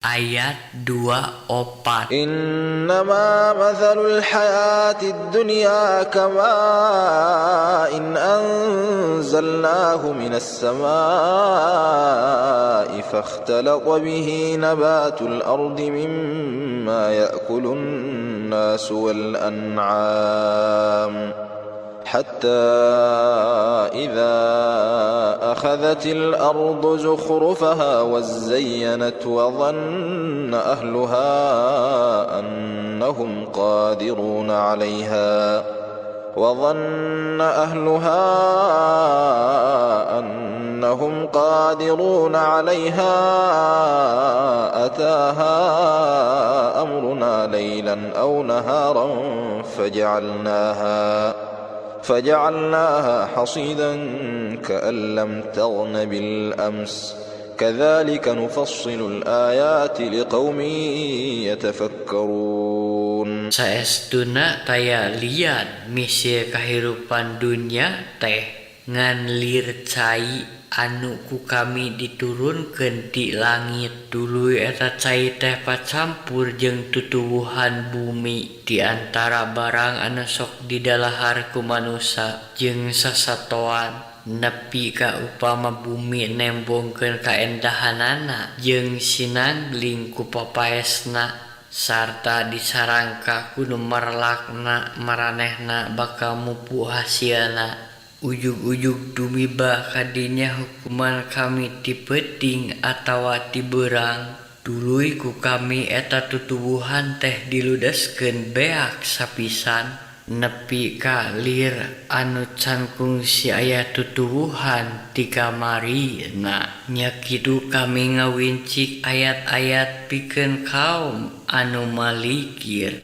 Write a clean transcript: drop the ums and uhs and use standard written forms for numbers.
Ayat 24. إنما مثل الحياة الدنيا كماء إن أنزلناه من السماء فاختلط به نبات الأرض مما يأكل الناس والأنعام حتى إذا أخذت الأرض زخرفها وزينت وظن أهلها أنهم قادرون عليها أتاها أمرنا ليلا أو نهارا فجعلناها حصيدا كأن لم تغن بالأمس كذلك نفصل الآيات لقوم يتفكرون. Saestuna taya lian misi kahirupan dunya teh ngan lir cai anu ku kami diturunkeun ti langit. Dulu eta cai teh pacampur jeung tutuwuhan bumi di antara barang anu sok didalahar ku manusia jeung sasatoan nepi ka upama bumi nembongkeun kaendahanana jeung sinangling ku papaesna sarta disarangka kudu marlakna maranehna bakal mupu hasilna. Ujug-ujug dumiba kadinya hukuman kami ti peuting atawa ti beurang. Duluy ku kami eta tutuwuhan teh diludeskeun beak sapisan nepi ka lir anu can kungsi aya tutuwuhan ti kamarina. Nya kitu kami ngawincik ayat-ayat pikeun kaum anu malikir.